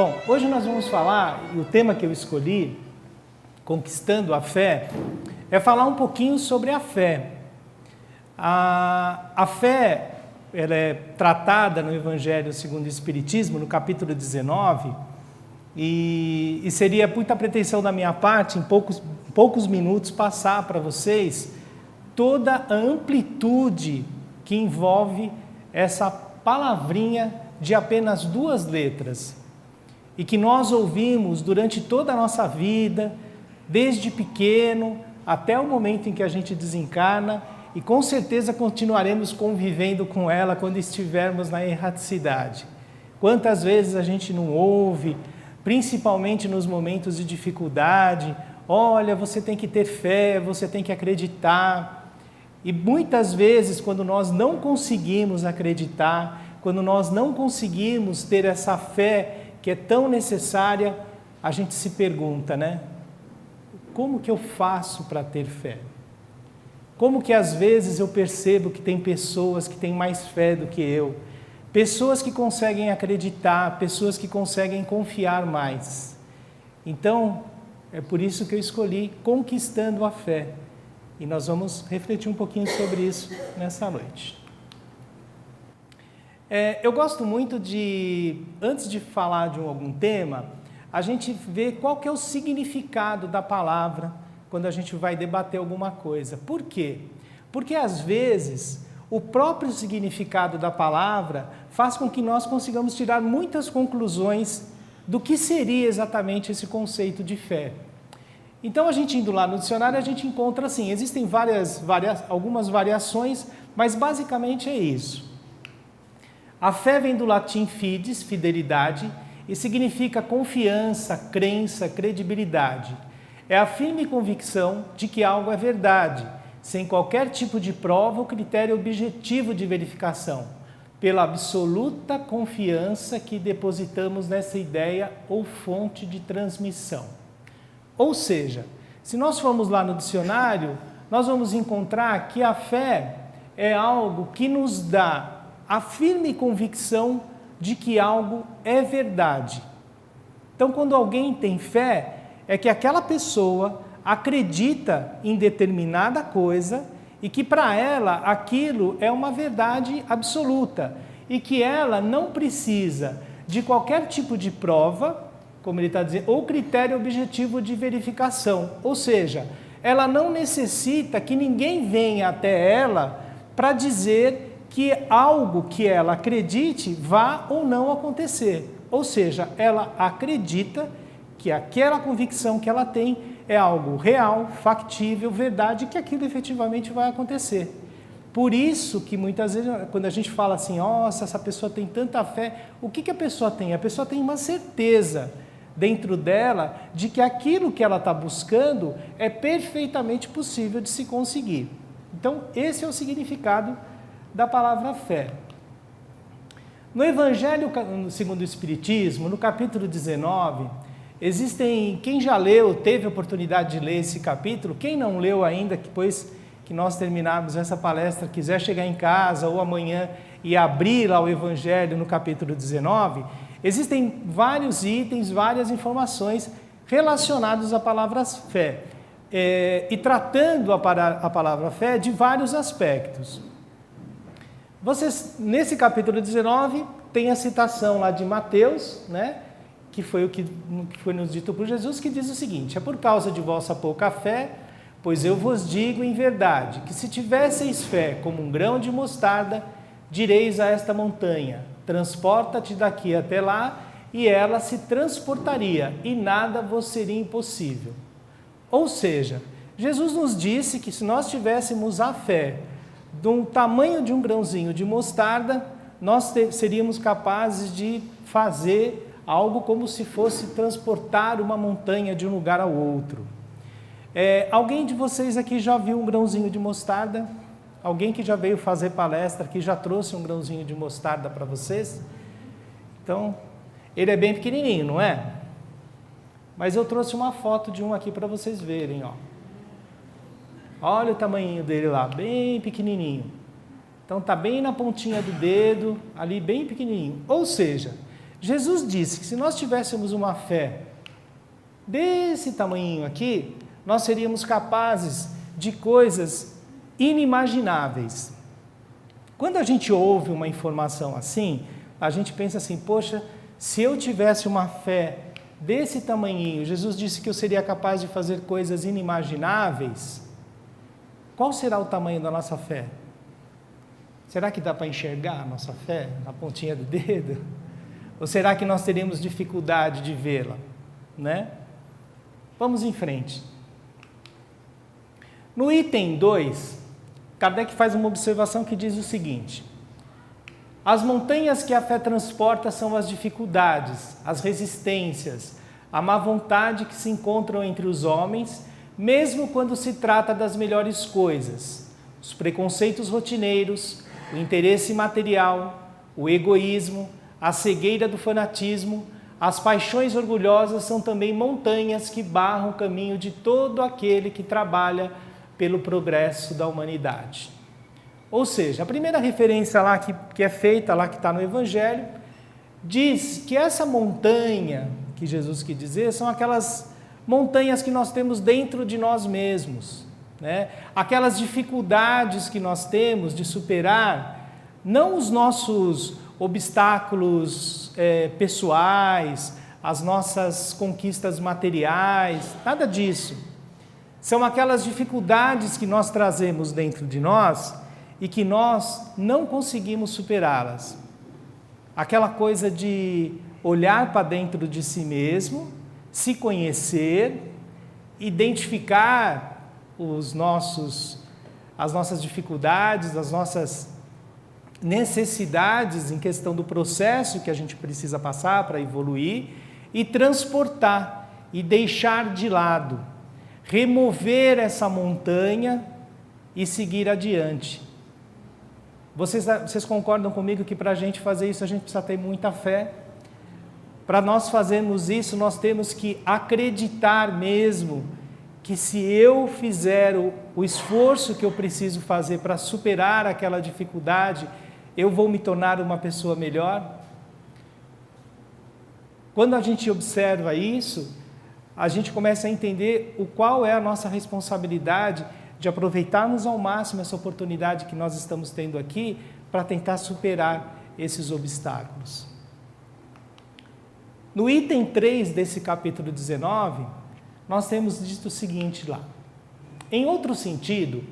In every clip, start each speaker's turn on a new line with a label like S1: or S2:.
S1: Bom, hoje nós vamos falar, e o tema que eu escolhi, Conquistando a Fé, é falar um pouquinho sobre a fé. A fé, ela é tratada no Evangelho segundo o Espiritismo, no capítulo 19, e seria muita pretensão da minha parte, em poucos minutos, passar para vocês toda a amplitude que envolve essa palavrinha de apenas 2 letras, e que nós ouvimos durante toda a nossa vida, desde pequeno até o momento em que a gente desencarna, e com certeza continuaremos convivendo com ela quando estivermos na erraticidade. Quantas vezes a gente não ouve, principalmente nos momentos de dificuldade: olha, você tem que ter fé, você tem que acreditar. E muitas vezes, quando nós não conseguimos acreditar, quando nós não conseguimos ter essa fé que é tão necessária, a gente se pergunta, né? Como que eu faço para ter fé? Como que às vezes eu percebo que tem pessoas que têm mais fé do que eu, pessoas que conseguem acreditar, pessoas que conseguem confiar mais. Então, é por isso que eu escolhi Conquistando a Fé. E nós vamos refletir um pouquinho sobre isso nessa noite. Eu gosto muito de, antes de falar de algum tema, a gente ver qual que é o significado da palavra quando a gente vai debater alguma coisa. Por quê? Porque às vezes o próprio significado da palavra faz com que nós consigamos tirar muitas conclusões do que seria exatamente esse conceito de fé. Então, a gente indo lá no dicionário, a gente encontra assim, existem algumas variações, mas basicamente é isso. A fé vem do latim fides, fidelidade, e significa confiança, crença, credibilidade. É a firme convicção de que algo é verdade, sem qualquer tipo de prova ou critério objetivo de verificação, pela absoluta confiança que depositamos nessa ideia ou fonte de transmissão. Ou seja, se nós formos lá no dicionário, nós vamos encontrar que a fé é algo que nos dá a firme convicção de que algo é verdade. Então, quando alguém tem fé, é que aquela pessoa acredita em determinada coisa e que para ela aquilo é uma verdade absoluta e que ela não precisa de qualquer tipo de prova, como ele está dizendo, ou critério objetivo de verificação. Ou seja, ela não necessita que ninguém venha até ela para dizer que algo que ela acredite vá ou não acontecer. Ou seja, ela acredita que aquela convicção que ela tem é algo real, factível, verdade, que aquilo efetivamente vai acontecer. Por isso que muitas vezes, quando a gente fala assim, nossa, essa pessoa tem tanta fé, o que a pessoa tem? A pessoa tem uma certeza dentro dela de que aquilo que ela está buscando é perfeitamente possível de se conseguir. Então, esse é o significado da palavra fé. No Evangelho segundo o Espiritismo, no capítulo 19, existem, quem já leu, teve a oportunidade de ler esse capítulo, quem não leu ainda, depois que nós terminarmos essa palestra, quiser chegar em casa ou amanhã e abrir lá o Evangelho no capítulo 19, existem vários itens, várias informações relacionadas à palavra fé, e tratando a palavra fé de vários aspectos. Vocês, nesse capítulo 19, tem a citação lá de Mateus, né, que foi o que foi nos dito por Jesus, que diz o seguinte: é por causa de vossa pouca fé, pois eu vos digo em verdade, que se tivesseis fé como um grão de mostarda, direis a esta montanha, transporta-te daqui até lá, e ela se transportaria, e nada vos seria impossível. Ou seja, Jesus nos disse que se nós tivéssemos a fé do tamanho de um grãozinho de mostarda, nós seríamos capazes de fazer algo como se fosse transportar uma montanha de um lugar ao outro. Alguém de vocês aqui já viu um grãozinho de mostarda? Alguém que já veio fazer palestra aqui já trouxe um grãozinho de mostarda para vocês? Então, ele é bem pequenininho, não é? Mas eu trouxe uma foto de um aqui para vocês verem, ó. Olha o tamanho dele lá, bem pequenininho. Então está bem na pontinha do dedo, ali bem pequenininho. Ou seja, Jesus disse que se nós tivéssemos uma fé desse tamanhinho aqui, nós seríamos capazes de coisas inimagináveis. Quando a gente ouve uma informação assim, a gente pensa assim, poxa, se eu tivesse uma fé desse tamanhinho, Jesus disse que eu seria capaz de fazer coisas inimagináveis, qual será o tamanho da nossa fé? Será que dá para enxergar a nossa fé na pontinha do dedo? Ou será que nós teríamos dificuldade de vê-la, né? Vamos em frente. No item 2, Kardec faz uma observação que diz o seguinte: as montanhas que a fé transporta são as dificuldades, as resistências, a má vontade que se encontram entre os homens, mesmo quando se trata das melhores coisas, os preconceitos rotineiros, o interesse material, o egoísmo, a cegueira do fanatismo, as paixões orgulhosas são também montanhas que barram o caminho de todo aquele que trabalha pelo progresso da humanidade. Ou seja, a primeira referência lá que é feita, lá que está no Evangelho, diz que essa montanha que Jesus quis dizer são aquelas montanhas que nós temos dentro de nós mesmos, né? Aquelas dificuldades que nós temos de superar, não os nossos obstáculos pessoais, as nossas conquistas materiais, nada disso. São aquelas dificuldades que nós trazemos dentro de nós e que nós não conseguimos superá-las. Aquela coisa de olhar para dentro de si mesmo, se conhecer, identificar as nossas dificuldades, as nossas necessidades em questão do processo que a gente precisa passar para evoluir e transportar e deixar de lado, remover essa montanha e seguir adiante. Vocês concordam comigo que para a gente fazer isso a gente precisa ter muita fé? Para nós fazermos isso, nós temos que acreditar mesmo que se eu fizer o esforço que eu preciso fazer para superar aquela dificuldade, eu vou me tornar uma pessoa melhor? Quando a gente observa isso, a gente começa a entender qual é a nossa responsabilidade de aproveitarmos ao máximo essa oportunidade que nós estamos tendo aqui para tentar superar esses obstáculos. No item 3 desse capítulo 19, nós temos dito o seguinte lá: em outro sentido,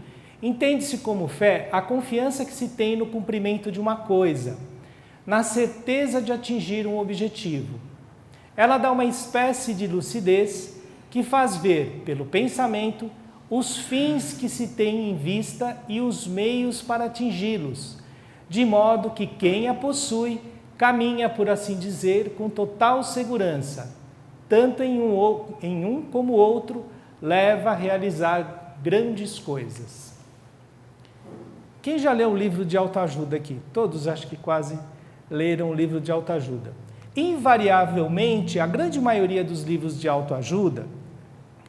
S1: entende-se como fé a confiança que se tem no cumprimento de uma coisa, na certeza de atingir um objetivo. Ela dá uma espécie de lucidez que faz ver, pelo pensamento, os fins que se tem em vista e os meios para atingi-los, de modo que quem a possui caminha, por assim dizer, com total segurança, tanto em um como outro, leva a realizar grandes coisas. Quem já leu o livro de autoajuda aqui? Todos acho que quase leram o livro de autoajuda. Invariavelmente, a grande maioria dos livros de autoajuda,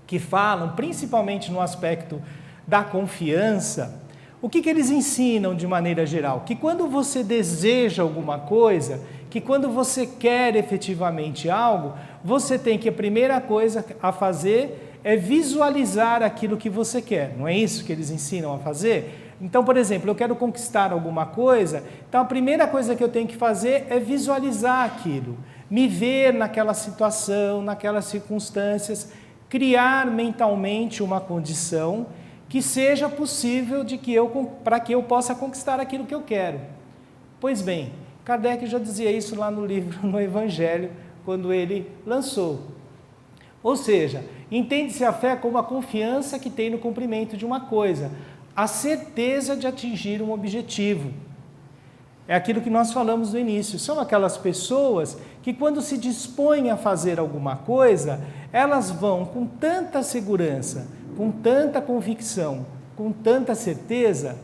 S1: que falam principalmente no aspecto da confiança, o que eles ensinam de maneira geral? Que quando você deseja alguma coisa, que quando você quer efetivamente algo, você tem que a primeira coisa a fazer é visualizar aquilo que você quer. Não é isso que eles ensinam a fazer? Então, por exemplo, eu quero conquistar alguma coisa, então a primeira coisa que eu tenho que fazer é visualizar aquilo, me ver naquela situação, naquelas circunstâncias, criar mentalmente uma condição que seja possível para que eu possa conquistar aquilo que eu quero. Pois bem, Kardec já dizia isso lá no livro, no Evangelho, quando ele lançou. Ou seja, entende-se a fé como a confiança que tem no cumprimento de uma coisa, a certeza de atingir um objetivo. É aquilo que nós falamos no início, são aquelas pessoas que quando se dispõem a fazer alguma coisa, elas vão com tanta segurança, com tanta convicção, com tanta certeza,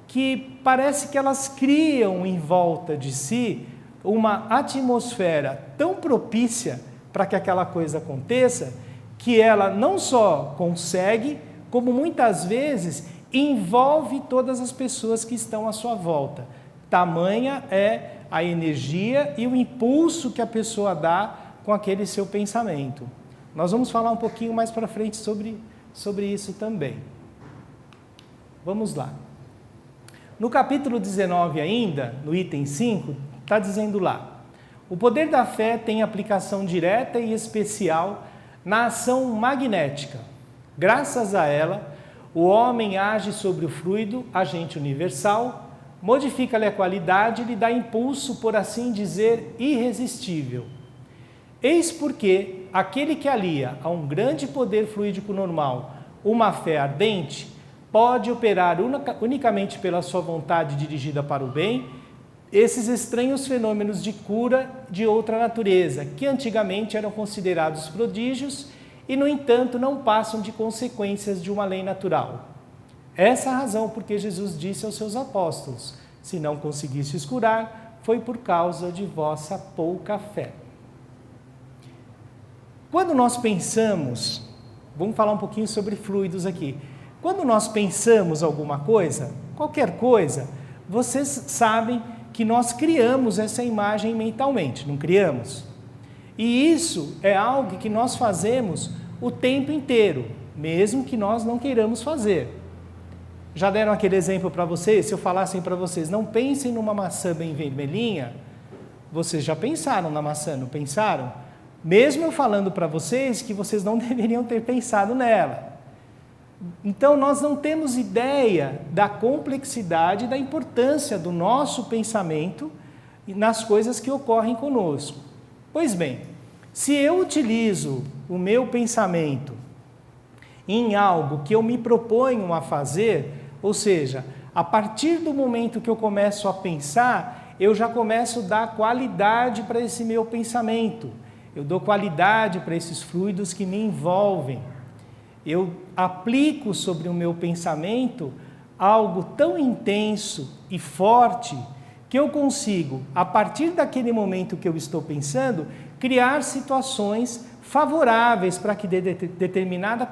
S1: que parece que elas criam em volta de si uma atmosfera tão propícia para que aquela coisa aconteça, que ela não só consegue, como muitas vezes envolve todas as pessoas que estão à sua volta. Tamanha é a energia e o impulso que a pessoa dá com aquele seu pensamento. Nós vamos falar um pouquinho mais para frente sobre isso também. Vamos lá. No capítulo 19 ainda, no item 5, está dizendo lá: o poder da fé tem aplicação direta e especial na ação magnética. Graças a ela, o homem age sobre o fluido, agente universal, modifica-lhe a qualidade e lhe dá impulso, por assim dizer, irresistível. Eis porque aquele que alia a um grande poder fluídico normal uma fé ardente, pode operar unicamente pela sua vontade dirigida para o bem esses estranhos fenômenos de cura de outra natureza, que antigamente eram considerados prodígios e, no entanto, não passam de consequências de uma lei natural. Essa é a razão porque Jesus disse aos seus apóstolos: se não conseguistes curar, foi por causa de vossa pouca fé. Quando nós pensamos, vamos falar um pouquinho sobre fluidos aqui. Quando nós pensamos alguma coisa, qualquer coisa, vocês sabem que nós criamos essa imagem mentalmente, não criamos? E isso é algo que nós fazemos o tempo inteiro, mesmo que nós não queiramos fazer. Já deram aquele exemplo para vocês? Se eu falasse para vocês, não pensem numa maçã bem vermelhinha, vocês já pensaram na maçã, não pensaram? Mesmo eu falando para vocês que vocês não deveriam ter pensado nela. Então, nós não temos ideia da complexidade e da importância do nosso pensamento nas coisas que ocorrem conosco. Pois bem, se eu utilizo o meu pensamento em algo que eu me proponho a fazer, ou seja, a partir do momento que eu começo a pensar, eu já começo a dar qualidade para esse meu pensamento. Eu dou qualidade para esses fluidos que me envolvem. Eu aplico sobre o meu pensamento algo tão intenso e forte que eu consigo, a partir daquele momento que eu estou pensando, criar situações favoráveis para que determinada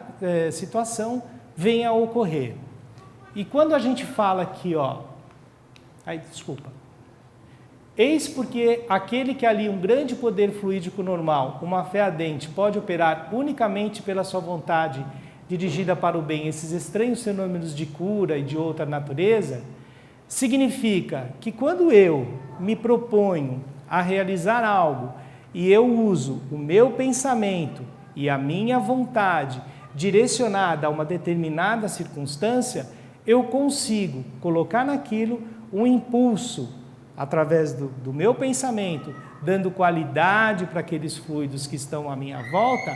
S1: situação venha a ocorrer. E quando a gente fala aqui, eis porque aquele que alia um grande poder fluídico normal, uma fé ardente, pode operar unicamente pela sua vontade dirigida para o bem esses estranhos fenômenos de cura e de outra natureza, significa que quando eu me proponho a realizar algo e eu uso o meu pensamento e a minha vontade direcionada a uma determinada circunstância, eu consigo colocar naquilo um impulso através do meu pensamento, dando qualidade para aqueles fluidos que estão à minha volta,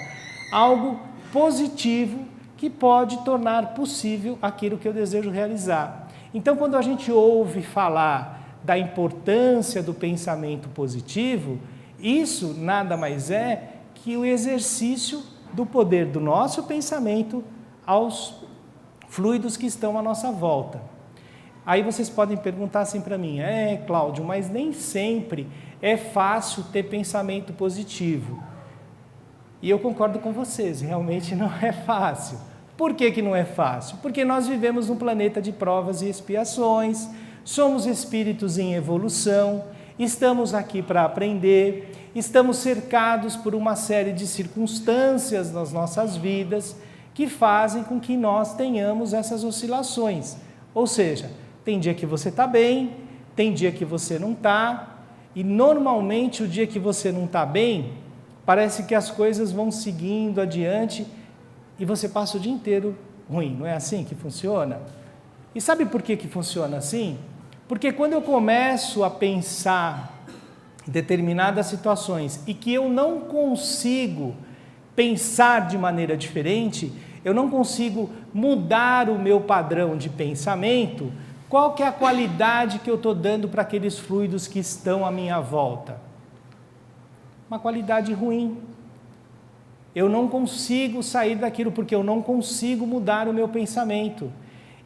S1: algo positivo que pode tornar possível aquilo que eu desejo realizar. Então, quando a gente ouve falar da importância do pensamento positivo, isso nada mais é que o exercício do poder do nosso pensamento aos fluidos que estão à nossa volta. Aí vocês podem perguntar assim para mim: Cláudio, mas nem sempre é fácil ter pensamento positivo. E eu concordo com vocês, realmente não é fácil. Por que não é fácil? Porque nós vivemos num planeta de provas e expiações, somos espíritos em evolução, estamos aqui para aprender, estamos cercados por uma série de circunstâncias nas nossas vidas que fazem com que nós tenhamos essas oscilações. Ou seja, tem dia que você está bem, tem dia que você não está, e normalmente o dia que você não está bem, parece que as coisas vão seguindo adiante e você passa o dia inteiro ruim. Não é assim que funciona? E sabe por que funciona assim? Porque quando eu começo a pensar em determinadas situações e que eu não consigo pensar de maneira diferente, eu não consigo mudar o meu padrão de pensamento, qual que é a qualidade que eu estou dando para aqueles fluidos que estão à minha volta? Uma qualidade ruim. Eu não consigo sair daquilo porque eu não consigo mudar o meu pensamento.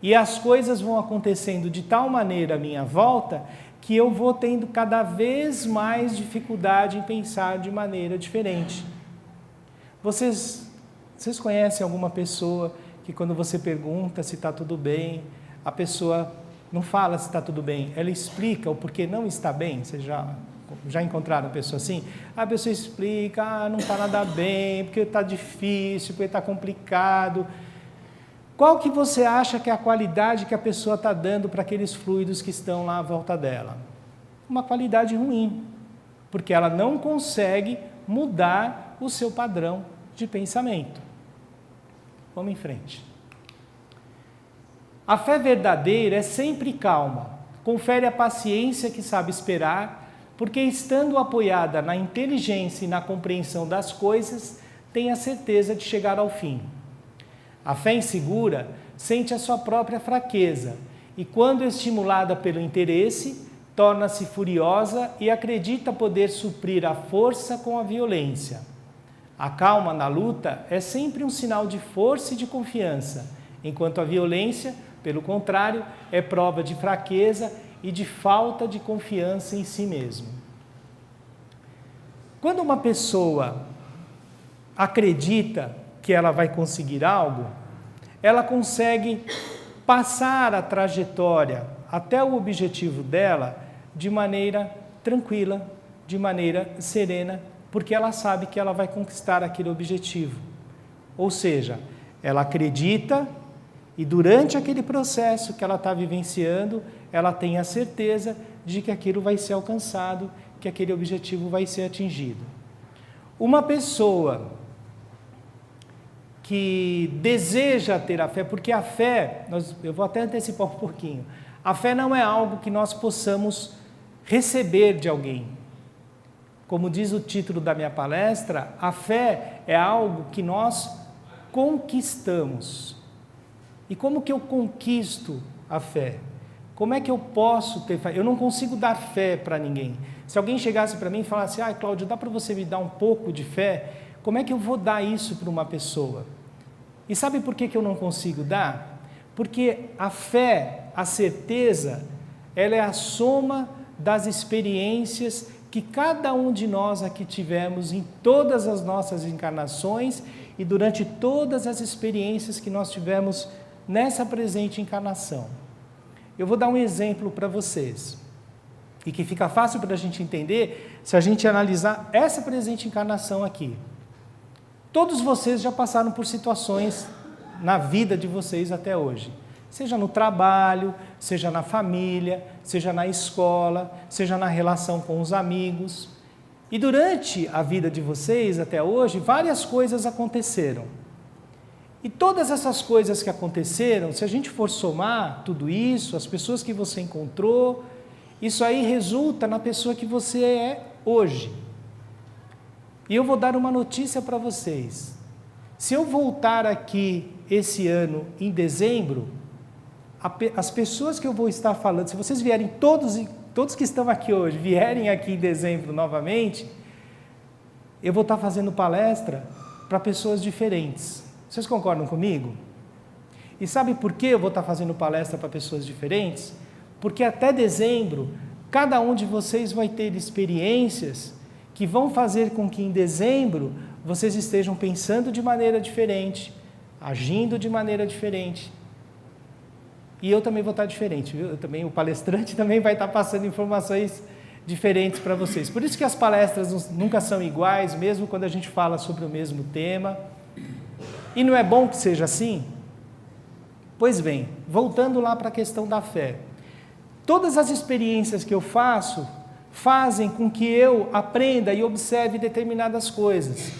S1: E as coisas vão acontecendo de tal maneira à minha volta que eu vou tendo cada vez mais dificuldade em pensar de maneira diferente. Vocês conhecem alguma pessoa que quando você pergunta se está tudo bem, a pessoa não fala se está tudo bem, ela explica o porquê não está bem. Vocês já encontraram pessoa assim? A pessoa explica, não está nada bem, porque está difícil, porque está complicado. Qual que você acha que é a qualidade que a pessoa está dando para aqueles fluidos que estão lá à volta dela? Uma qualidade ruim, porque ela não consegue mudar o seu padrão de pensamento. Vamos em frente. A fé verdadeira é sempre calma, confere a paciência que sabe esperar, porque estando apoiada na inteligência e na compreensão das coisas, tem a certeza de chegar ao fim. A fé insegura sente a sua própria fraqueza e, quando estimulada pelo interesse, torna-se furiosa e acredita poder suprir a força com a violência. A calma na luta é sempre um sinal de força e de confiança, enquanto a violência, pelo contrário, é prova de fraqueza e de falta de confiança em si mesmo. Quando uma pessoa acredita que ela vai conseguir algo, ela consegue passar a trajetória até o objetivo dela de maneira tranquila, de maneira serena, porque ela sabe que ela vai conquistar aquele objetivo. Ou seja, ela acredita e durante aquele processo que ela está vivenciando, ela tem a certeza de que aquilo vai ser alcançado, que aquele objetivo vai ser atingido. Uma pessoa que deseja ter a fé, porque a fé, eu vou até antecipar um pouquinho, a fé não é algo que nós possamos receber de alguém. Como diz o título da minha palestra, a fé é algo que nós conquistamos. E como que eu conquisto a fé? Como é que eu posso ter fé? Eu não consigo dar fé para ninguém. Se alguém chegasse para mim e falasse, Cláudio, dá para você me dar um pouco de fé? Como é que eu vou dar isso para uma pessoa? E sabe por que eu não consigo dar? Porque a fé, a certeza, ela é a soma das experiências que cada um de nós aqui tivemos em todas as nossas encarnações e durante todas as experiências que nós tivemos nessa presente encarnação. Eu vou dar um exemplo para vocês, e que fica fácil para a gente entender se a gente analisar essa presente encarnação aqui. Todos vocês já passaram por situações na vida de vocês até hoje, seja no trabalho, seja na família, seja na escola, seja na relação com os amigos. E durante a vida de vocês até hoje, várias coisas aconteceram. E todas essas coisas que aconteceram, se a gente for somar tudo isso, as pessoas que você encontrou, isso aí resulta na pessoa que você é hoje. E eu vou dar uma notícia para vocês. Se eu voltar aqui esse ano, em dezembro, as pessoas que eu vou estar falando, se vocês vierem, todos que estão aqui hoje, vierem aqui em dezembro novamente, eu vou estar fazendo palestra para pessoas diferentes. Vocês concordam comigo? E sabe por que eu vou estar fazendo palestra para pessoas diferentes? Porque até dezembro, cada um de vocês vai ter experiências que vão fazer com que em dezembro vocês estejam pensando de maneira diferente, agindo de maneira diferente. E eu também vou estar diferente, viu? O palestrante também vai estar passando informações diferentes para vocês. Por isso que as palestras nunca são iguais, mesmo quando a gente fala sobre o mesmo tema. E não é bom que seja assim? Pois bem, voltando lá para a questão da fé. Todas as experiências que eu faço fazem com que eu aprenda e observe determinadas coisas.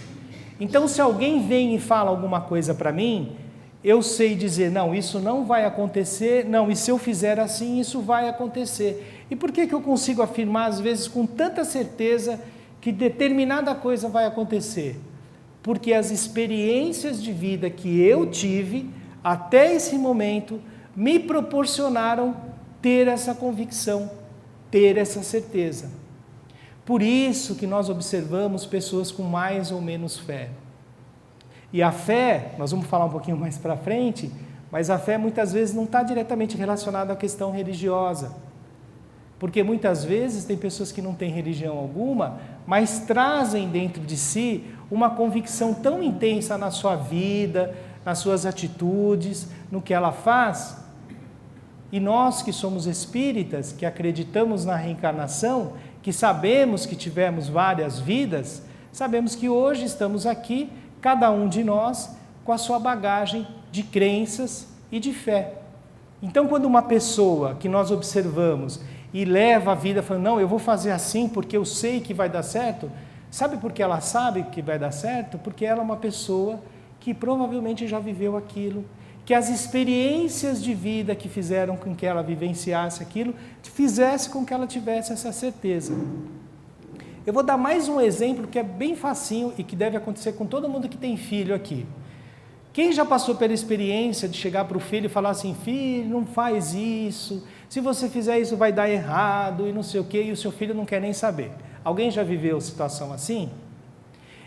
S1: Então, se alguém vem e fala alguma coisa para mim, eu sei dizer, não, isso não vai acontecer, não, e se eu fizer assim, isso vai acontecer. E por que eu consigo afirmar, às vezes, com tanta certeza, que determinada coisa vai acontecer? Porque as experiências de vida que eu tive, até esse momento, me proporcionaram ter essa convicção, ter essa certeza. Por isso que nós observamos pessoas com mais ou menos fé. E a fé, nós vamos falar um pouquinho mais para frente, mas a fé muitas vezes não está diretamente relacionada à questão religiosa. Porque muitas vezes tem pessoas que não têm religião alguma, mas trazem dentro de si uma convicção tão intensa na sua vida, nas suas atitudes, no que ela faz, E nós que somos espíritas, que acreditamos na reencarnação, que sabemos que tivemos várias vidas, sabemos que hoje estamos aqui, cada um de nós, com a sua bagagem de crenças e de fé. Então, quando uma pessoa que nós observamos e leva a vida falando, não, eu vou fazer assim porque eu sei que vai dar certo, sabe por que ela sabe que vai dar certo? Porque ela é uma pessoa que provavelmente já viveu aquilo, que as experiências de vida que fizeram com que ela vivenciasse aquilo, fizesse com que ela tivesse essa certeza. Eu vou dar mais um exemplo que é bem facinho e que deve acontecer com todo mundo que tem filho aqui. Quem já passou pela experiência de chegar para o filho e falar assim, filho, não faz isso, se você fizer isso vai dar errado e não sei o quê, e o seu filho não quer nem saber. Alguém já viveu situação assim?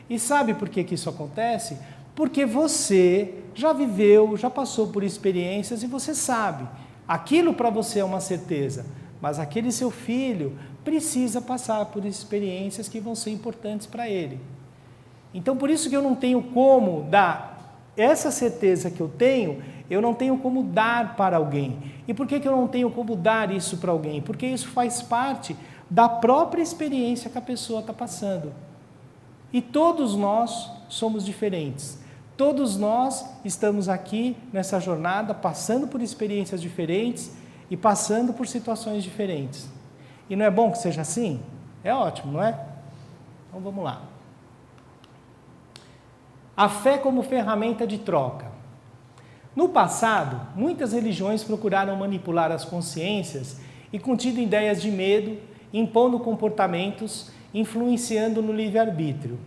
S1: E sabe por que isso acontece? Porque você já viveu, já passou por experiências e você sabe. Aquilo para você é uma certeza, mas aquele seu filho precisa passar por experiências que vão ser importantes para ele. Então, por isso que eu não tenho como dar essa certeza que eu não tenho como dar para alguém. E por que eu não tenho como dar isso para alguém? Porque isso faz parte da própria experiência que a pessoa está passando. E todos nós somos diferentes. Todos nós estamos aqui nessa jornada, passando por experiências diferentes e passando por situações diferentes. E não é bom que seja assim? É ótimo, não é? Então vamos lá. A fé como ferramenta de troca. No passado, muitas religiões procuraram manipular as consciências e contido ideias de medo, impondo comportamentos, influenciando no livre-arbítrio.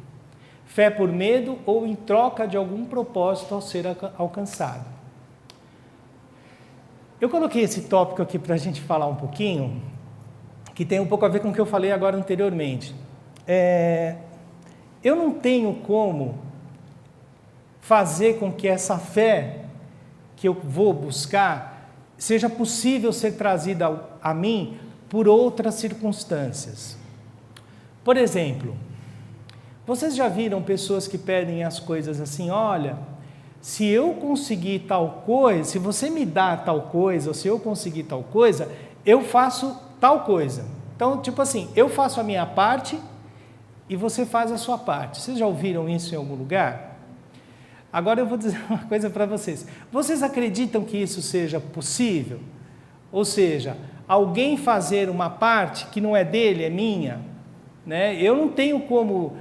S1: Fé por medo ou em troca de algum propósito ao ser alcançado. Eu coloquei esse tópico aqui para a gente falar um pouquinho, que tem um pouco a ver com o que eu falei agora anteriormente. Eu não tenho como fazer com que essa fé que eu vou buscar seja possível ser trazida a mim por outras circunstâncias. Por exemplo, vocês já viram pessoas que pedem as coisas assim, olha, se eu conseguir tal coisa, se você me dá tal coisa, ou se eu conseguir tal coisa, eu faço tal coisa. Então, tipo assim, eu faço a minha parte e você faz a sua parte. Vocês já ouviram isso em algum lugar? Agora eu vou dizer uma coisa para vocês. Vocês acreditam que isso seja possível? Ou seja, alguém fazer uma parte que não é dele, é minha, né? Eu não tenho como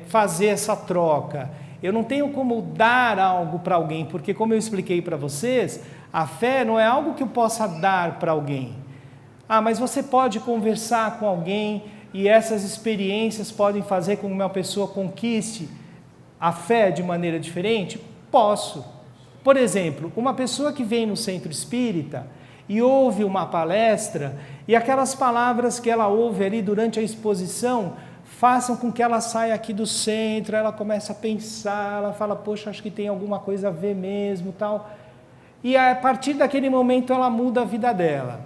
S1: fazer essa troca. Eu não tenho como dar algo para alguém, porque como eu expliquei para vocês, a fé não é algo que eu possa dar para alguém. Ah, mas você pode conversar com alguém e essas experiências podem fazer com que uma pessoa conquiste a fé de maneira diferente? Posso. Por exemplo, uma pessoa que vem no centro espírita e ouve uma palestra e aquelas palavras que ela ouve ali durante a exposição façam com que ela saia aqui do centro, ela começa a pensar, ela fala, poxa, acho que tem alguma coisa a ver mesmo, tal. E a partir daquele momento ela muda a vida dela.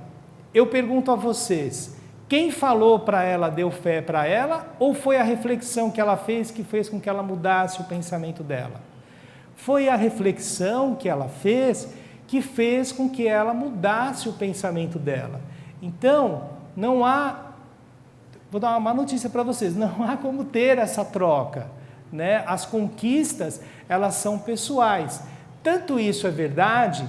S1: Eu pergunto a vocês, quem falou para ela deu fé para ela, ou foi a reflexão que ela fez que fez com que ela mudasse o pensamento dela? Foi a reflexão que ela fez que fez com que ela mudasse o pensamento dela. Então, não há, vou dar uma má notícia para vocês, não há como ter essa troca, né? As conquistas, elas são pessoais. Tanto isso é verdade,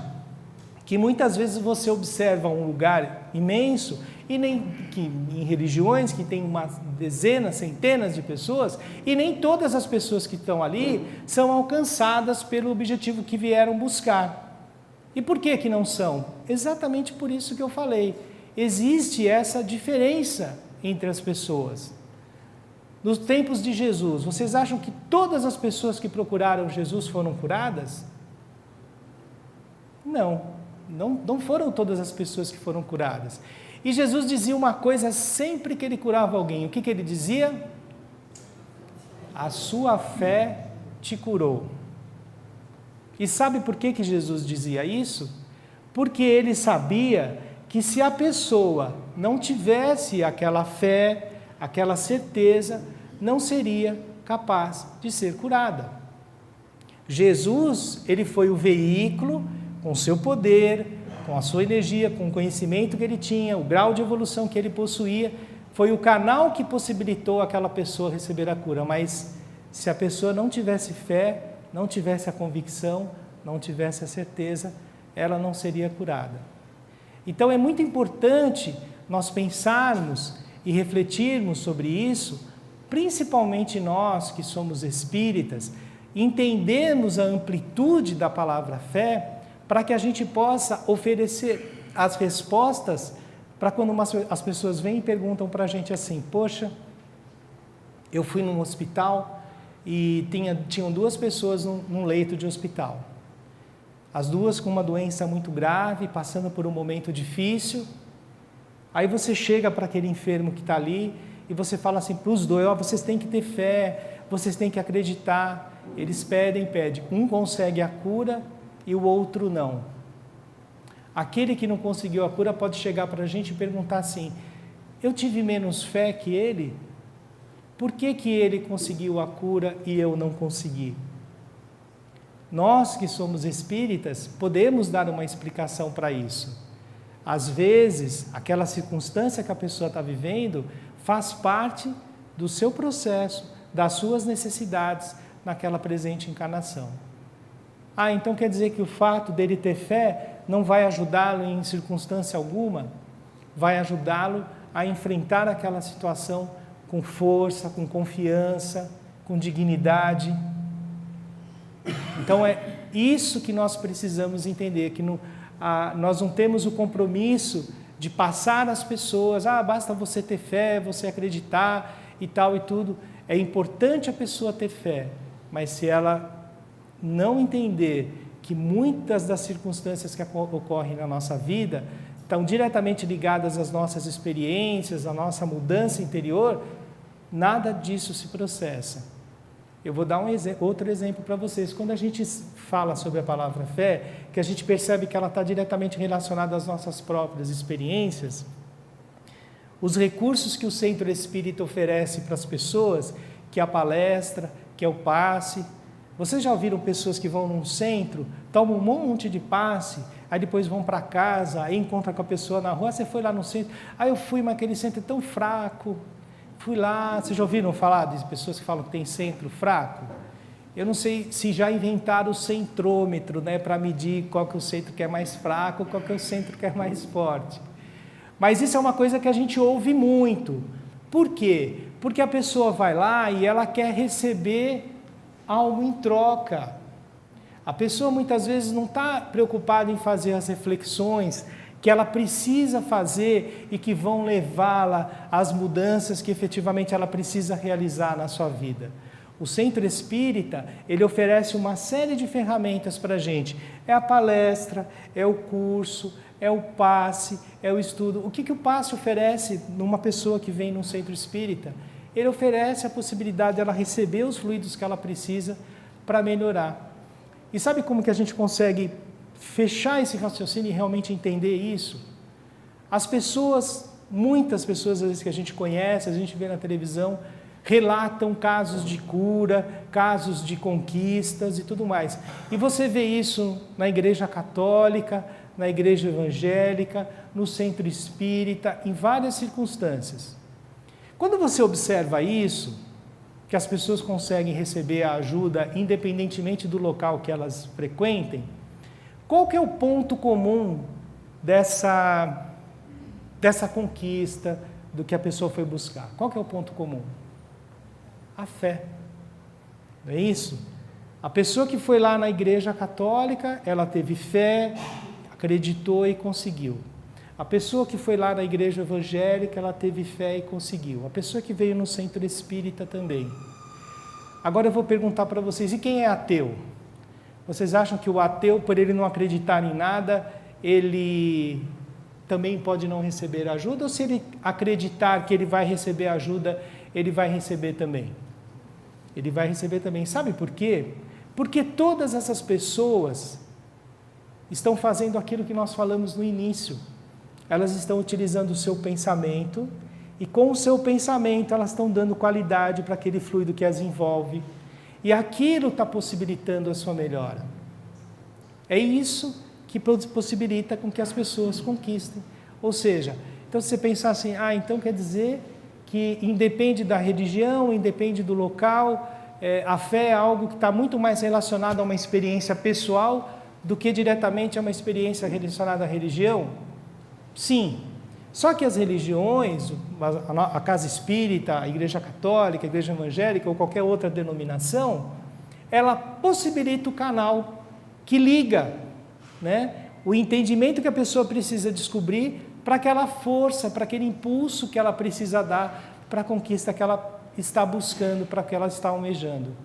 S1: que muitas vezes você observa um lugar imenso, e nem que em religiões que tem umas dezenas, centenas de pessoas, e nem todas as pessoas que estão ali são alcançadas pelo objetivo que vieram buscar. E por que não são? Exatamente por isso que eu falei. Existe essa diferença entre as pessoas. Nos tempos de Jesus, vocês acham que todas as pessoas que procuraram Jesus foram curadas? Não foram todas as pessoas que foram curadas. E Jesus dizia uma coisa sempre que ele curava alguém. O que ele dizia? A sua fé te curou. E sabe por que Jesus dizia isso? Porque ele sabia que se a pessoa não tivesse aquela fé, aquela certeza, não seria capaz de ser curada. Jesus, ele foi o veículo, com seu poder, com a sua energia, com o conhecimento que ele tinha, o grau de evolução que ele possuía, foi o canal que possibilitou aquela pessoa receber a cura. Mas se a pessoa não tivesse fé, não tivesse a convicção, não tivesse a certeza, ela não seria curada. Então é muito importante nós pensarmos e refletirmos sobre isso, principalmente nós que somos espíritas, entendermos a amplitude da palavra fé, para que a gente possa oferecer as respostas para quando as pessoas vêm e perguntam para a gente assim: poxa, eu fui num hospital e tinham 2 pessoas num leito de hospital. As 2 com uma doença muito grave, passando por um momento difícil. Aí você chega para aquele enfermo que está ali e você fala assim para os 2, vocês têm que ter fé, vocês têm que acreditar. Eles pedem, um consegue a cura e o outro não. Aquele que não conseguiu a cura pode chegar para a gente e perguntar assim: eu tive menos fé que ele? Por que ele conseguiu a cura e eu não consegui? Nós que somos espíritas podemos dar uma explicação para isso. Às vezes, aquela circunstância que a pessoa está vivendo faz parte do seu processo, das suas necessidades naquela presente encarnação. Então quer dizer que o fato dele ter fé não vai ajudá-lo em circunstância alguma? Vai ajudá-lo a enfrentar aquela situação com força, com confiança, com dignidade. Então é isso que nós precisamos entender, que nós não temos o compromisso de passar às pessoas, basta você ter fé, você acreditar e tal e tudo. É importante a pessoa ter fé, mas se ela não entender que muitas das circunstâncias que ocorrem na nossa vida estão diretamente ligadas às nossas experiências, à nossa mudança interior, nada disso se processa. Eu vou dar outro exemplo para vocês. Quando a gente fala sobre a palavra fé, que a gente percebe que ela está diretamente relacionada às nossas próprias experiências, os recursos que o Centro Espírita oferece para as pessoas, que é a palestra, que é o passe. Vocês já ouviram pessoas que vão num centro, tomam um monte de passe, aí depois vão para casa, aí encontram com a pessoa na rua: você foi lá no centro? Eu fui, mas aquele centro é tão fraco. Fui lá. Vocês já ouviram falar de pessoas que falam que tem centro fraco? Eu não sei se já inventaram o centrômetro, para medir qual que é o centro que é mais fraco, qual que é o centro que é mais forte. Mas isso é uma coisa que a gente ouve muito. Por quê? Porque a pessoa vai lá e ela quer receber algo em troca. A pessoa muitas vezes não está preocupada em fazer as reflexões que ela precisa fazer e que vão levá-la às mudanças que efetivamente ela precisa realizar na sua vida. O Centro Espírita, ele oferece uma série de ferramentas para a gente. É a palestra, é o curso, é o passe, é o estudo. O que o passe oferece numa pessoa que vem num Centro Espírita? Ele oferece a possibilidade de ela receber os fluidos que ela precisa para melhorar. E sabe como que a gente consegue fechar esse raciocínio e realmente entender isso? As pessoas, muitas pessoas às vezes que a gente conhece, a gente vê na televisão, relatam casos de cura, casos de conquistas e tudo mais. E você vê isso na Igreja Católica, na Igreja Evangélica, no Centro Espírita, em várias circunstâncias. Quando você observa isso, que as pessoas conseguem receber a ajuda independentemente do local que elas frequentem, qual que é o ponto comum dessa conquista, do que a pessoa foi buscar? Qual que é o ponto comum? A fé. Não é isso? A pessoa que foi lá na Igreja Católica, ela teve fé, acreditou e conseguiu. A pessoa que foi lá na Igreja Evangélica, ela teve fé e conseguiu. A pessoa que veio no Centro Espírita também. Agora eu vou perguntar para vocês, e quem é ateu? Vocês acham que o ateu, por ele não acreditar em nada, ele também pode não receber ajuda? Ou se ele acreditar que ele vai receber ajuda, ele vai receber também? Ele vai receber também. Sabe por quê? Porque todas essas pessoas estão fazendo aquilo que nós falamos no início. Elas estão utilizando o seu pensamento e com o seu pensamento elas estão dando qualidade para aquele fluido que as envolve. E aquilo está possibilitando a sua melhora. É isso que possibilita com que as pessoas conquistem. Ou seja, então se você pensar assim, então quer dizer que independe da religião, independe do local, a fé é algo que está muito mais relacionado a uma experiência pessoal do que diretamente a uma experiência relacionada à religião? Sim. Só que as religiões, a casa espírita, a igreja católica, a igreja evangélica ou qualquer outra denominação, ela possibilita o canal que liga, né, o entendimento que a pessoa precisa descobrir para aquela força, para aquele impulso que ela precisa dar para a conquista que ela está buscando, para que ela está almejando.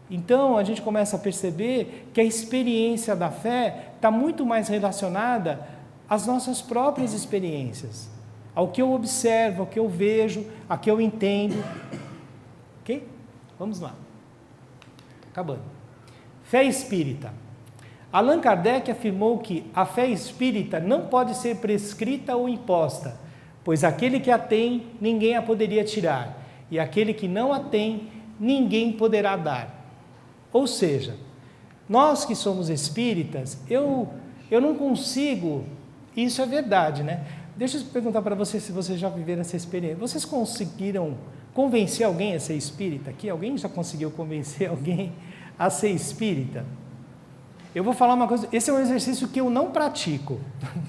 S1: Então, a gente começa a perceber que a experiência da fé está muito mais relacionada às nossas próprias experiências, ao que eu observo, ao que eu vejo, ao que eu entendo. Ok? Vamos lá. Acabando. Fé espírita. Allan Kardec afirmou que a fé espírita não pode ser prescrita ou imposta, pois aquele que a tem, ninguém a poderia tirar, e aquele que não a tem, ninguém poderá dar. Ou seja, nós que somos espíritas, eu não consigo, isso é verdade, né? Deixa eu perguntar para vocês se vocês já viveram essa experiência. Vocês conseguiram convencer alguém a ser espírita aqui? Alguém já conseguiu convencer alguém a ser espírita? Eu vou falar uma coisa, esse é um exercício que eu não pratico,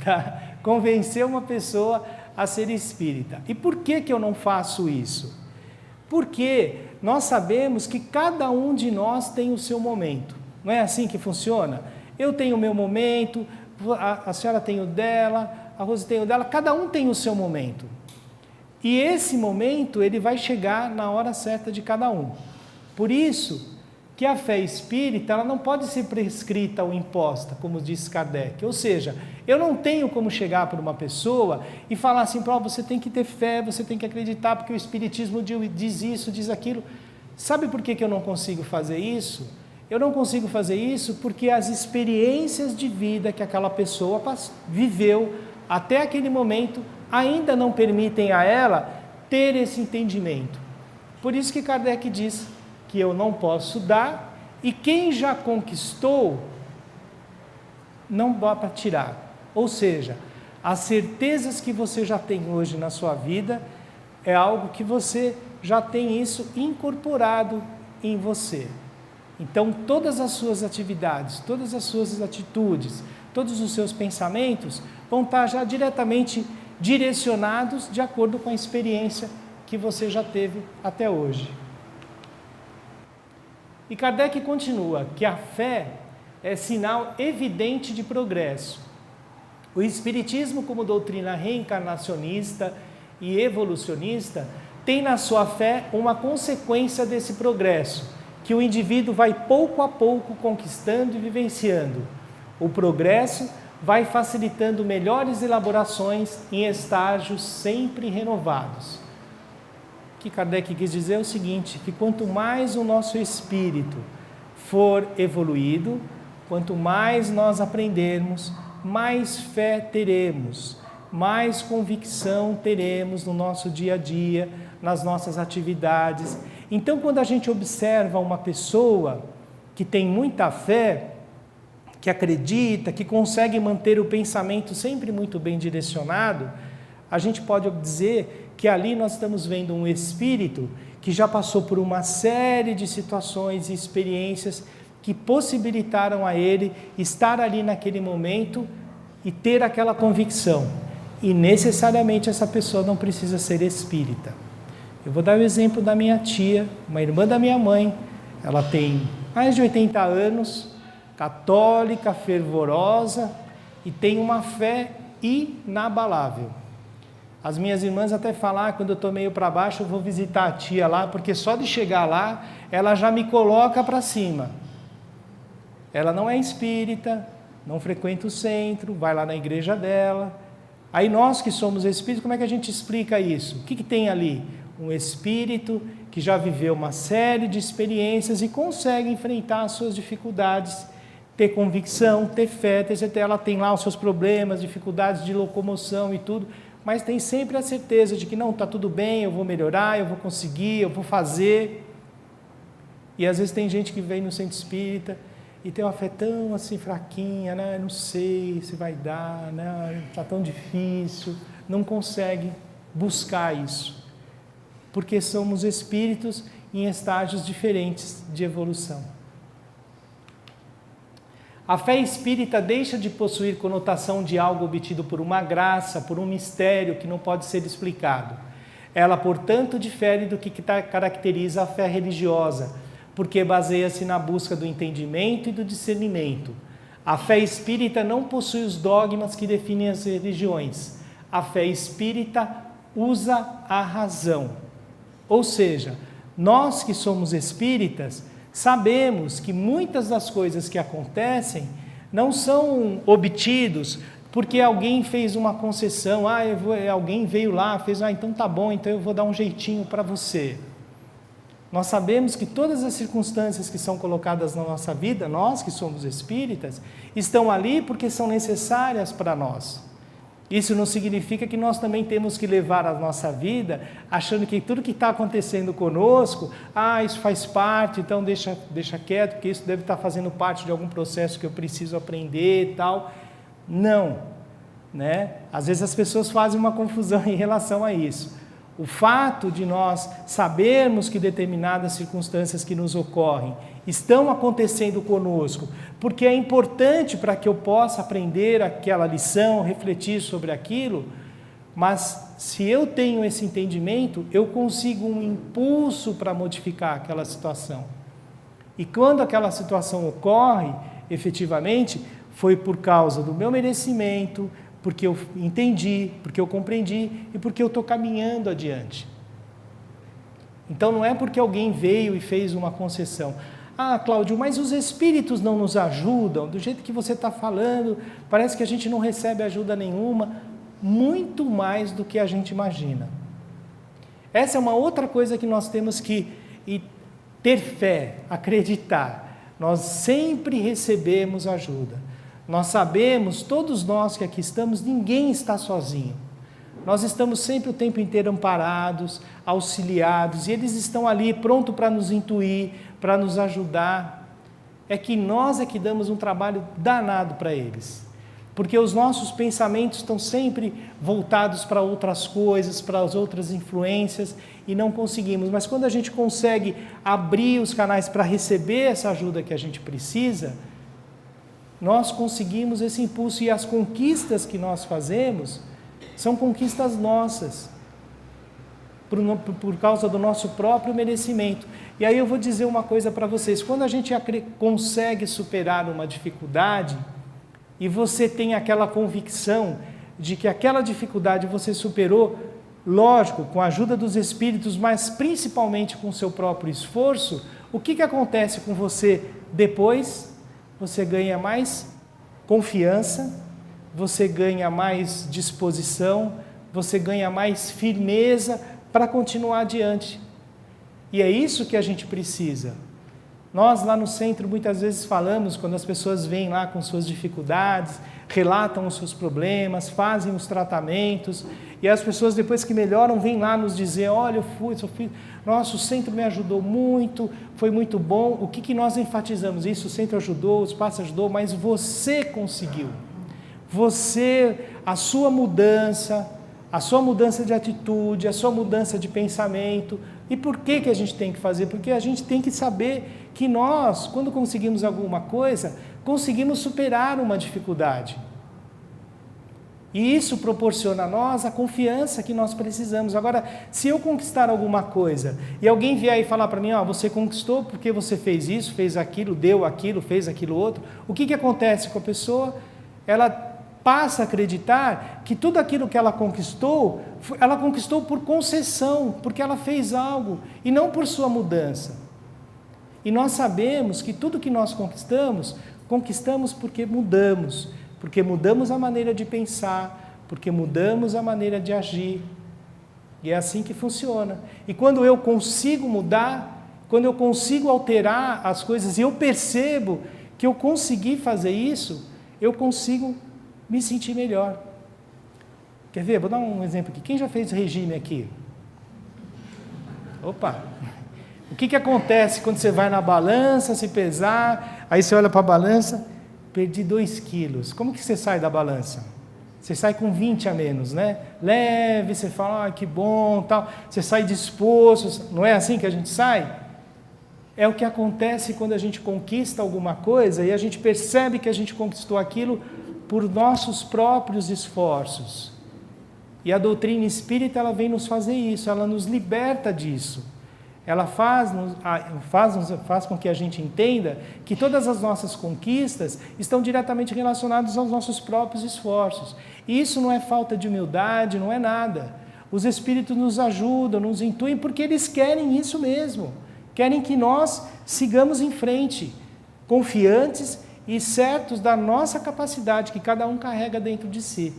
S1: tá? Convencer uma pessoa a ser espírita. E por que eu não faço isso? Porque nós sabemos que cada um de nós tem o seu momento. Não é assim que funciona? Eu tenho o meu momento, a senhora tem o dela, a Rose tem o dela, cada um tem o seu momento. E esse momento, ele vai chegar na hora certa de cada um. Por isso que a fé espírita, ela não pode ser prescrita ou imposta, como diz Kardec. Ou seja, eu não tenho como chegar para uma pessoa e falar assim, você tem que ter fé, você tem que acreditar, porque o espiritismo diz isso, diz aquilo. Sabe por que eu não consigo fazer isso? Eu não consigo fazer isso porque as experiências de vida que aquela pessoa viveu até aquele momento ainda não permitem a ela ter esse entendimento. Por isso que Kardec diz que eu não posso dar, e quem já conquistou, não dá para tirar. Ou seja, as certezas que você já tem hoje na sua vida, é algo que você já tem isso incorporado em você. Então, todas as suas atividades, todas as suas atitudes, todos os seus pensamentos, vão estar já diretamente direcionados de acordo com a experiência que você já teve até hoje. E Kardec continua que a fé é sinal evidente de progresso. O Espiritismo, como doutrina reencarnacionista e evolucionista, tem na sua fé uma consequência desse progresso, que o indivíduo vai pouco a pouco conquistando e vivenciando. O progresso vai facilitando melhores elaborações em estágios sempre renovados. O que Kardec quis dizer é o seguinte, que quanto mais o nosso espírito for evoluído, quanto mais nós aprendermos, mais fé teremos, mais convicção teremos no nosso dia a dia, nas nossas atividades. Então, quando a gente observa uma pessoa que tem muita fé, que acredita, que consegue manter o pensamento sempre muito bem direcionado, a gente pode dizer que ali nós estamos vendo um espírito que já passou por uma série de situações e experiências que possibilitaram a ele estar ali naquele momento e ter aquela convicção. E necessariamente essa pessoa não precisa ser espírita. Eu vou dar o exemplo da minha tia, uma irmã da minha mãe. Ela tem mais de 80 anos, católica, fervorosa e tem uma fé inabalável. As minhas irmãs até falam, quando eu estou meio para baixo, eu vou visitar a tia lá, porque só de chegar lá, ela já me coloca para cima. Ela não é espírita, não frequenta o centro, vai lá na igreja dela. Aí nós que somos espíritos, como é que a gente explica isso? O que tem ali? Um espírito que já viveu uma série de experiências e consegue enfrentar as suas dificuldades, ter convicção, ter fé, ela tem lá os seus problemas, dificuldades de locomoção e tudo, mas tem sempre a certeza de que não, está tudo bem, eu vou melhorar, eu vou conseguir, eu vou fazer. E às vezes tem gente que vem no centro espírita e tem uma fé tão assim fraquinha, né? Não sei se vai dar, né? Está tão difícil, não consegue buscar isso, porque somos espíritos em estágios diferentes de evolução. A fé espírita deixa de possuir conotação de algo obtido por uma graça, por um mistério que não pode ser explicado. Ela, portanto, difere do que caracteriza a fé religiosa, porque baseia-se na busca do entendimento e do discernimento. A fé espírita não possui os dogmas que definem as religiões. A fé espírita usa a razão. Ou seja, nós que somos espíritas, sabemos que muitas das coisas que acontecem não são obtidos porque alguém fez uma concessão, alguém veio lá, fez, então tá bom, então eu vou dar um jeitinho para você. Nós sabemos que todas as circunstâncias que são colocadas na nossa vida, nós que somos espíritas, estão ali porque são necessárias para nós. Isso não significa que nós também temos que levar a nossa vida achando que tudo que está acontecendo conosco, isso faz parte, então deixa quieto, porque isso deve estar fazendo parte de algum processo que eu preciso aprender e tal. Não, né? Às vezes as pessoas fazem uma confusão em relação a isso. O fato de nós sabermos que determinadas circunstâncias que nos ocorrem estão acontecendo conosco, porque é importante para que eu possa aprender aquela lição, refletir sobre aquilo, mas se eu tenho esse entendimento, eu consigo um impulso para modificar aquela situação. E quando aquela situação ocorre, efetivamente, foi por causa do meu merecimento, porque eu entendi, porque eu compreendi e porque eu estou caminhando adiante. Então não é porque alguém veio e fez uma concessão. Cláudio, mas os espíritos não nos ajudam, do jeito que você está falando, parece que a gente não recebe ajuda nenhuma, muito mais do que a gente imagina. Essa é uma outra coisa que nós temos que ter fé, acreditar. Nós sempre recebemos ajuda. Nós sabemos, todos nós que aqui estamos, ninguém está sozinho. Nós estamos sempre o tempo inteiro amparados, auxiliados, e eles estão ali prontos para nos intuir, para nos ajudar. É que nós é que damos um trabalho danado para eles, porque os nossos pensamentos estão sempre voltados para outras coisas, para as outras influências, e não conseguimos. Mas quando a gente consegue abrir os canais para receber essa ajuda que a gente precisa, nós conseguimos esse impulso, e as conquistas que nós fazemos são conquistas nossas, por causa do nosso próprio merecimento. E aí eu vou dizer uma coisa para vocês, quando a gente consegue superar uma dificuldade, e você tem aquela convicção de que aquela dificuldade você superou, lógico, com a ajuda dos espíritos, mas principalmente com o seu próprio esforço, o que acontece com você depois? Você ganha mais confiança, você ganha mais disposição, você ganha mais firmeza para continuar adiante. E é isso que a gente precisa. Nós lá no centro muitas vezes falamos, quando as pessoas vêm lá com suas dificuldades, relatam os seus problemas, fazem os tratamentos, e as pessoas depois que melhoram vêm lá nos dizer, olha, eu fui, nossa, o centro me ajudou muito, foi muito bom. O que nós enfatizamos? Isso, o centro ajudou, o espaço ajudou, mas você conseguiu. Você, a sua mudança de atitude, a sua mudança de pensamento. E por que a gente tem que fazer? Porque a gente tem que saber que nós, quando conseguimos alguma coisa, conseguimos superar uma dificuldade. E isso proporciona a nós a confiança que nós precisamos. Agora, se eu conquistar alguma coisa e alguém vier e falar para mim, você conquistou porque você fez isso, fez aquilo, deu aquilo, fez aquilo outro, o que acontece com a pessoa? Ela passa a acreditar que tudo aquilo que ela conquistou por concessão, porque ela fez algo e não por sua mudança. E nós sabemos que tudo que nós conquistamos porque mudamos a maneira de pensar, porque mudamos a maneira de agir. E é assim que funciona. E quando eu consigo mudar, quando eu consigo alterar as coisas e eu percebo que eu consegui fazer isso, eu consigo me sentir melhor. Quer ver? Vou dar um exemplo aqui. Quem já fez regime aqui? Opa! O que acontece quando você vai na balança, se pesar, aí você olha para a balança, perdi 2 quilos. Como que você sai da balança? Você sai com 20 a menos, né? Leve, você fala, ah, que bom, tal. Você sai disposto, não é assim que a gente sai? É o que acontece quando a gente conquista alguma coisa e a gente percebe que a gente conquistou aquilo por nossos próprios esforços. E a doutrina espírita, ela vem nos fazer isso, ela nos liberta disso. Ela faz com que a gente entenda que todas as nossas conquistas estão diretamente relacionadas aos nossos próprios esforços. E isso não é falta de humildade, não é nada. Os espíritos nos ajudam, nos intuem, porque eles querem isso mesmo. Querem que nós sigamos em frente, confiantes e certos da nossa capacidade que cada um carrega dentro de si.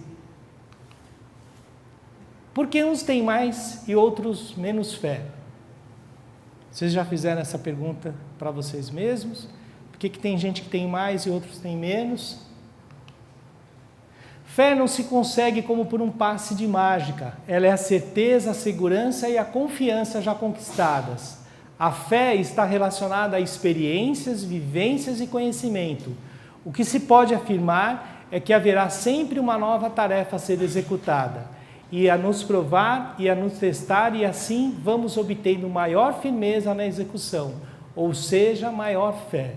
S1: Porque uns têm mais e outros menos fé? Vocês já fizeram essa pergunta para vocês mesmos? Por que tem gente que tem mais e outros têm menos? Fé não se consegue como por um passe de mágica. Ela é a certeza, a segurança e a confiança já conquistadas. A fé está relacionada a experiências, vivências e conhecimento. O que se pode afirmar é que haverá sempre uma nova tarefa a ser executada, e a nos provar e a nos testar, e assim vamos obtendo maior firmeza na execução, ou seja, maior fé.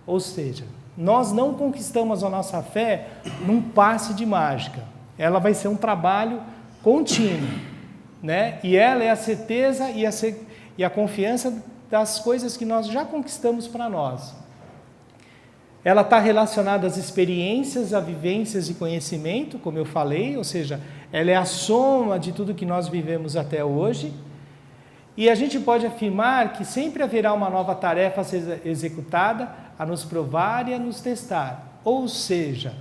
S1: Ou seja, nós não conquistamos a nossa fé num passe de mágica. Ela vai ser um trabalho contínuo, né? E ela é a certeza e a confiança das coisas que nós já conquistamos para nós. Ela está relacionada às experiências, a vivências e conhecimento, como eu falei, ou seja, ela é a soma de tudo que nós vivemos até hoje. E a gente pode afirmar que sempre haverá uma nova tarefa a ser executada, a nos provar e a nos testar. Ou seja,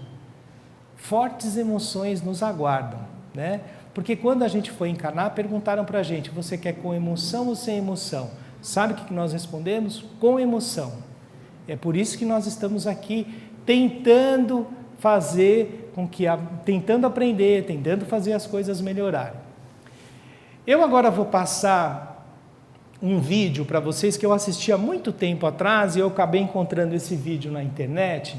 S1: fortes emoções nos aguardam, né? Porque quando a gente foi encarnar, perguntaram para a gente, você quer com emoção ou sem emoção? Sabe o que nós respondemos? Com emoção. É por isso que nós estamos aqui tentando fazer com que, tentando aprender, tentando fazer as coisas melhorarem. Eu agora vou passar um vídeo para vocês que eu assisti há muito tempo atrás e eu acabei encontrando esse vídeo na internet.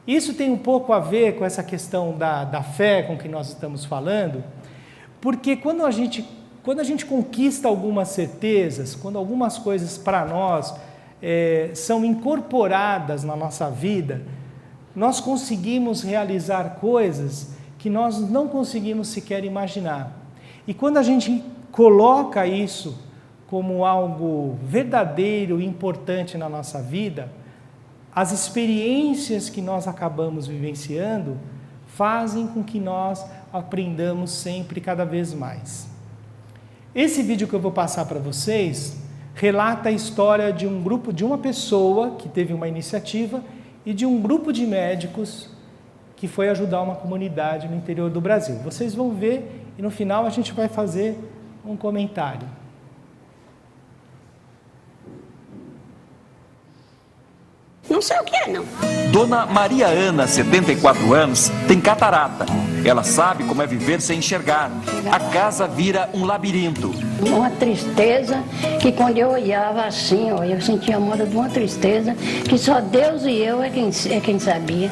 S1: Isso tem um pouco a ver com essa questão da fé com que nós estamos falando, porque quando a gente conquista algumas certezas, quando algumas coisas para nós são incorporadas na nossa vida, nós conseguimos realizar coisas que nós não conseguimos sequer imaginar. E quando a gente coloca isso como algo verdadeiro e importante na nossa vida, as experiências que nós acabamos vivenciando fazem com que nós aprendamos sempre cada vez mais. Esse vídeo que eu vou passar para vocês relata a história de um grupo, de uma pessoa que teve uma iniciativa e de um grupo de médicos que foi ajudar uma comunidade no interior do Brasil. Vocês vão ver e no final a gente vai fazer um comentário.
S2: Não sei o que é, não.
S3: Dona Maria Ana, 74 anos, tem catarata. Ela sabe como é viver sem enxergar. A casa vira um labirinto.
S2: Uma tristeza que quando eu olhava assim, ó, eu sentia a moda de uma tristeza que só Deus e eu é quem sabia.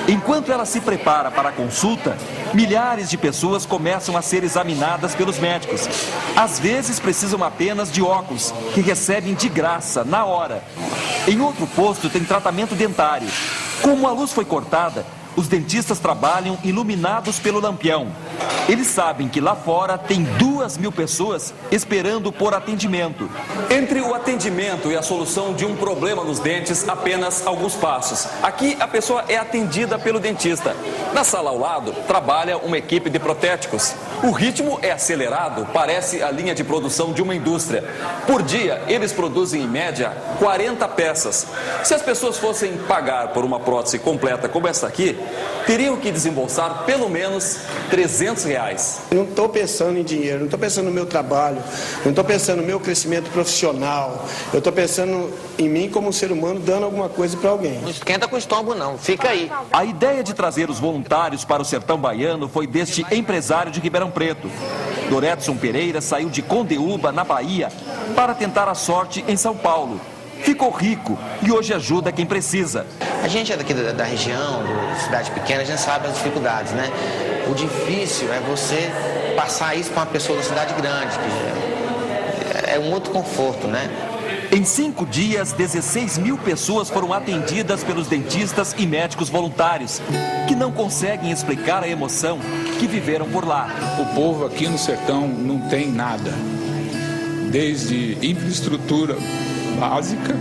S3: Enquanto ela se prepara para a consulta, milhares de pessoas começam a ser examinadas pelos médicos. Às vezes precisam apenas de óculos, que recebem de graça, na hora. Em outro posto tem tratamento dentário. Como a luz foi cortada, os dentistas trabalham iluminados pelo lampião. Eles sabem que lá fora tem 2.000 pessoas esperando por atendimento.
S4: Entre o atendimento e a solução de um problema nos dentes, apenas alguns passos. Aqui a pessoa é atendida pelo dentista. Na sala ao lado, trabalha uma equipe de protéticos. O ritmo é acelerado, parece a linha de produção de uma indústria. Por dia, eles produzem em média 40 peças. Se as pessoas fossem pagar por uma prótese completa como essa aqui, teriam que desembolsar pelo menos R$300.
S5: Eu não estou pensando em dinheiro, não estou pensando no meu trabalho, não estou pensando no meu crescimento profissional, eu estou pensando em mim como um ser humano dando alguma coisa para alguém.
S6: Não esquenta com o estômago não, fica aí.
S3: A ideia de trazer os voluntários para o sertão baiano foi deste empresário de Ribeirão Preto. Doretson Pereira saiu de Condeúba, na Bahia, para tentar a sorte em São Paulo. Ficou rico e hoje ajuda quem precisa.
S6: A gente é daqui da região, da cidade pequena, a gente sabe as dificuldades, né? O difícil é você passar isso para uma pessoa da cidade grande, que é um outro conforto, né?
S3: Em 5 dias, 16 mil pessoas foram atendidas pelos dentistas e médicos voluntários, que não conseguem explicar a emoção que viveram por lá.
S7: O povo aqui no sertão não tem nada, desde infraestrutura básica.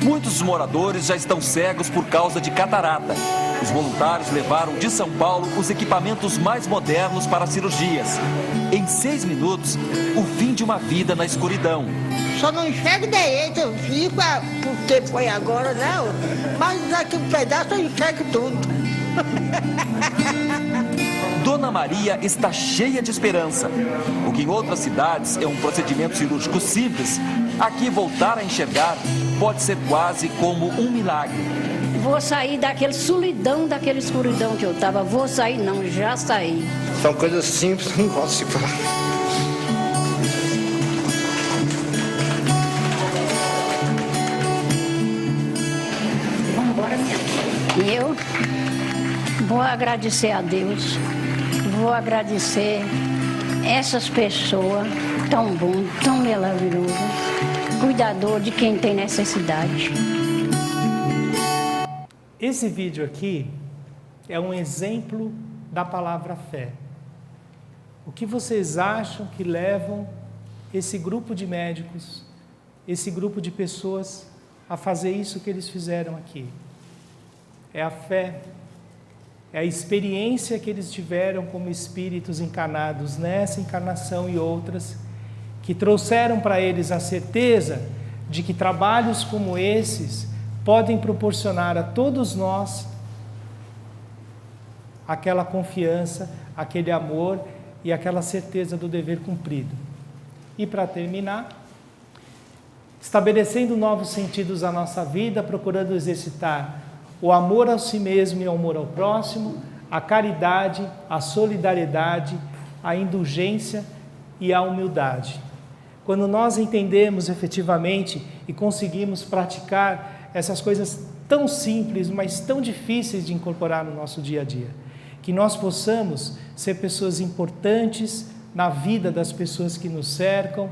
S3: Muitos moradores já estão cegos por causa de catarata. Os voluntários levaram de São Paulo os equipamentos mais modernos para cirurgias. Em 6 minutos, o fim de uma vida na escuridão.
S8: Só não enxergo direito, eu fico, porque foi agora, não. Mas daqui um pedaço eu enxergo tudo.
S3: Dona Maria está cheia de esperança. O que em outras cidades é um procedimento cirúrgico simples, aqui voltar a enxergar pode ser quase como um milagre.
S2: Vou sair daquele solidão, daquela escuridão que eu estava. Vou sair, não, já saí.
S5: São coisas simples, não posso se falar.
S2: Vamos embora, minha filha. E eu vou agradecer a Deus, vou agradecer essas pessoas tão bom, tão maravilhoso, cuidador de quem tem necessidade.
S1: Esse vídeo aqui é um exemplo da palavra fé. O que vocês acham que levam esse grupo de médicos, esse grupo de pessoas a fazer isso que eles fizeram aqui? É a fé, é a experiência que eles tiveram como espíritos encarnados nessa encarnação e outras, que trouxeram para eles a certeza de que trabalhos como esses podem proporcionar a todos nós aquela confiança, aquele amor e aquela certeza do dever cumprido. E para terminar, estabelecendo novos sentidos à nossa vida, procurando exercitar o amor a si mesmo e o amor ao próximo, a caridade, a solidariedade, a indulgência e a humildade. Quando nós entendemos efetivamente e conseguimos praticar essas coisas tão simples, mas tão difíceis de incorporar no nosso dia a dia, que nós possamos ser pessoas importantes na vida das pessoas que nos cercam,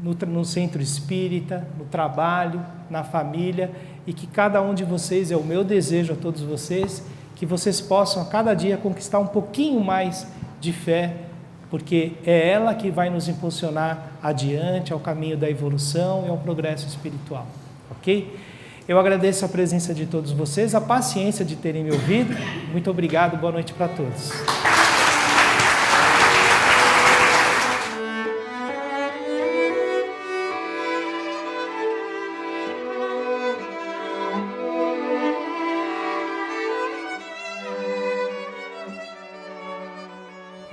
S1: no centro espírita, no trabalho, na família, e que cada um de vocês, é o meu desejo a todos vocês, que vocês possam a cada dia conquistar um pouquinho mais de fé, porque é ela que vai nos impulsionar adiante ao caminho da evolução e ao progresso espiritual, ok? Eu agradeço a presença de todos vocês, a paciência de terem me ouvido. Muito obrigado, boa noite para todos.